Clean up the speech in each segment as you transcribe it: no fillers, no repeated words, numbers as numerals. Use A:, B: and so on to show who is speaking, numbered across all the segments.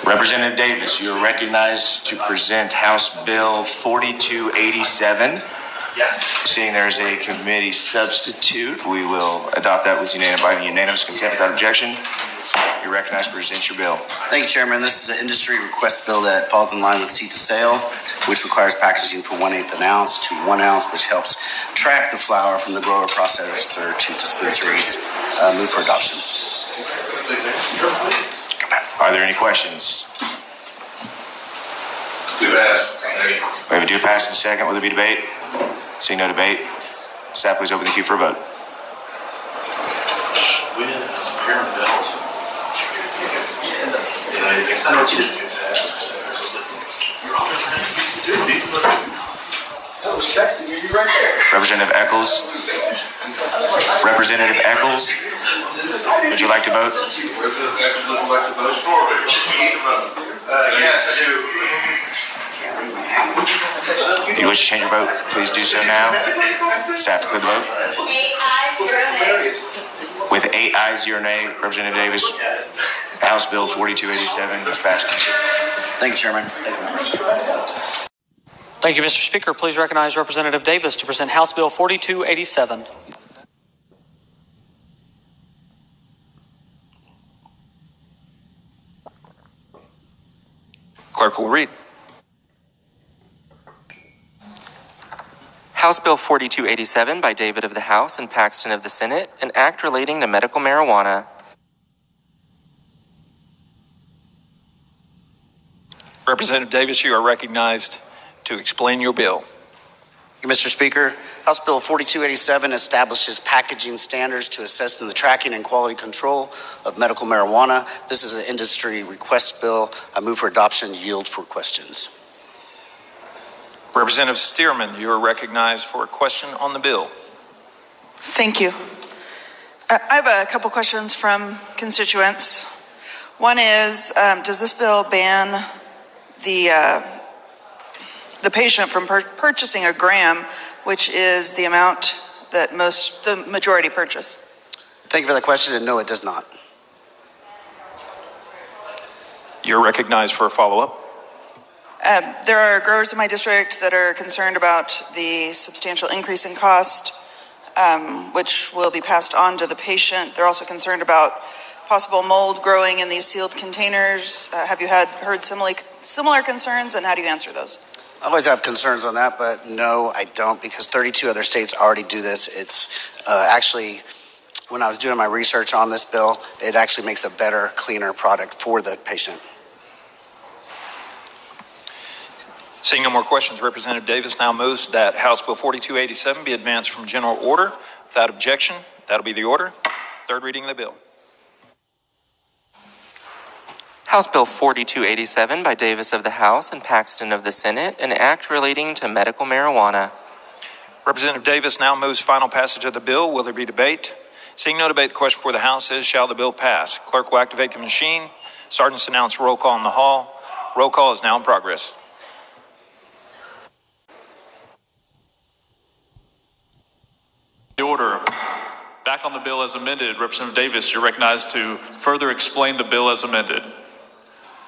A: Representative Davis, you are recognized to present House Bill 4287. Seeing there is a committee substitute, we will adopt that with unanimous consent without objection. You're recognized to present your bill.
B: Thank you, Chairman. This is an industry request bill that falls in line with seed to sale, which requires packaging from 1/8 an ounce to 1 ounce, which helps track the flour from the grower processor to dispensaries. Move for adoption.
A: Are there any questions?
C: Do pass.
A: We have a do pass in a second. Will there be debate? Seeing no debate, staff, please open the queue for a vote.
C: I was texting you right there.
A: Representative Eccles. Representative Eccles, would you like to vote?
C: Representative Eccles would like to vote. Yes, I do.
A: If you wish to change your vote, please do so now. Staff, declare the vote.
D: 8 ayes, 0 nays.
A: With 8 ayes, 0 nay, Representative Davis, House Bill 4287 is passed.
B: Thank you, Chairman. Thank you, members.
E: Thank you, Mr. Speaker. Please recognize Representative Davis to present House Bill 4287.
F: Clerk will read.
G: House Bill 4287 by David of the House and Paxton of the Senate, an act relating to medical marijuana.
F: Representative Davis, you are recognized to explain your bill.
B: Thank you, Mr. Speaker. House Bill 4287 establishes packaging standards to assist in the tracking and quality control of medical marijuana. This is an industry request bill. I move for adoption. Yield for questions.
F: Representative Stearman, you are recognized for a question on the bill.
H: Thank you. I have a couple questions from constituents. One is, does this bill ban the patient from purchasing a gram, which is the amount that the majority purchase?
B: Thank you for that question, and no, it does not.
F: You're recognized for a follow-up.
H: There are growers in my district that are concerned about the substantial increase in cost, which will be passed on to the patient. They're also concerned about possible mold growing in these sealed containers. Have you heard similar concerns, and how do you answer those?
B: I always have concerns on that, but no, I don't, because 32 other states already do this. It's actually, when I was doing my research on this bill, it actually makes a better, cleaner product for the patient.
F: Seeing no more questions, Representative Davis now moves that House Bill 4287 be advanced from general order without objection. That'll be the order. Third reading of the bill.
G: House Bill 4287 by Davis of the House and Paxton of the Senate, an act relating to medical marijuana.
F: Representative Davis now moves final passage of the bill. Will there be debate? Seeing no debate, the question for the House is, shall the bill pass? Clerk will activate the machine. Sergeants announce roll call in the hall. Roll call is now in progress.
I: The order. Back on the bill as amended, Representative Davis, you're recognized to further explain the bill as amended.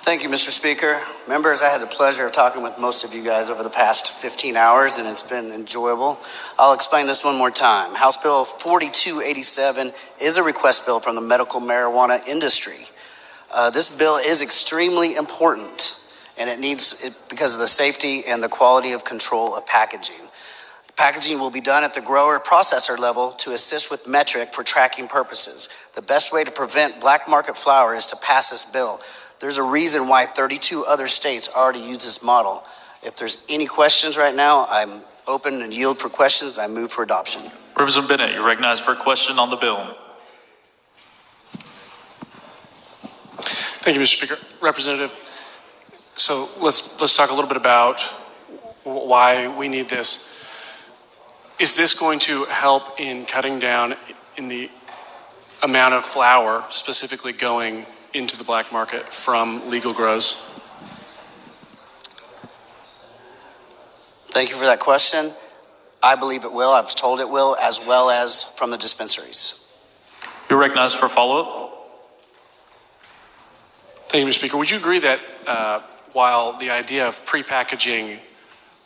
B: Thank you, Mr. Speaker. Members, I had the pleasure of talking with most of you guys over the past 15 hours, and it's been enjoyable. I'll explain this one more time. House Bill 4287 is a request bill from the medical marijuana industry. This bill is extremely important, and it needs it because of the safety and the quality of control of packaging. Packaging will be done at the grower processor level to assist with metric for tracking purposes. The best way to prevent black market flour is to pass this bill. There's a reason why 32 other states already use this model. If there's any questions right now, I'm open and yield for questions. I move for adoption.
I: Representative Bennett, you're recognized for a question on the bill.
J: Thank you, Mr. Speaker. Representative, so let's talk a little bit about why we need this. Is this going to help in cutting down in the amount of flour specifically going into the black market from legal grows?
B: Thank you for that question. I believe it will. I've told it will, as well as from the dispensaries.
I: You're recognized for a follow-up.
J: Thank you, Mr. Speaker. Would you agree that while the idea of prepackaging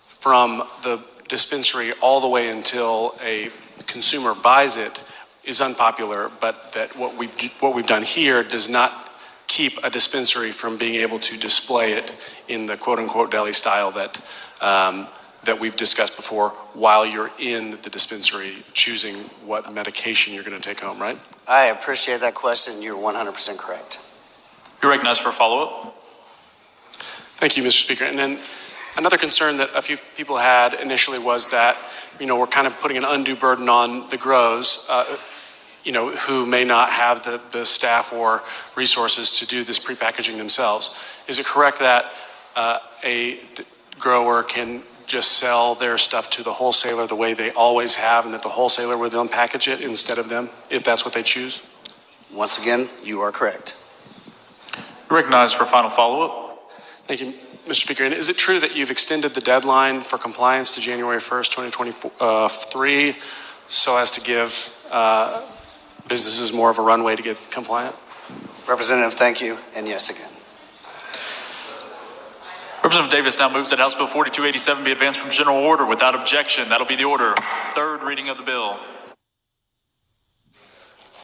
J: from the dispensary all the way until a consumer buys it is unpopular, but that what we've done here does not keep a dispensary from being able to display it in the quote-unquote deli style that that we've discussed before while you're in the dispensary choosing what medication you're going to take home, right?
B: I appreciate that question. You're 100% correct.
I: You're recognized for a follow-up.
J: Thank you, Mr. Speaker. And then another concern that a few people had initially was that, we're kind of putting an undue burden on the grows, who may not have the staff or resources to do this prepackaging themselves. Is it correct that a grower can just sell their stuff to the wholesaler the way they always have, and that the wholesaler would then package it instead of them, if that's what they choose?
B: Once again, you are correct.
I: You're recognized for a final follow-up.
J: Thank you, Mr. Speaker. And is it true that you've extended the deadline for compliance to January 1st, 2023, so as to give businesses more of a runway to get compliant?
B: Representative, thank you, and yes again.
I: Representative Davis now moves that House Bill 4287 be advanced from general order without objection. That'll be the order. Third reading of the bill.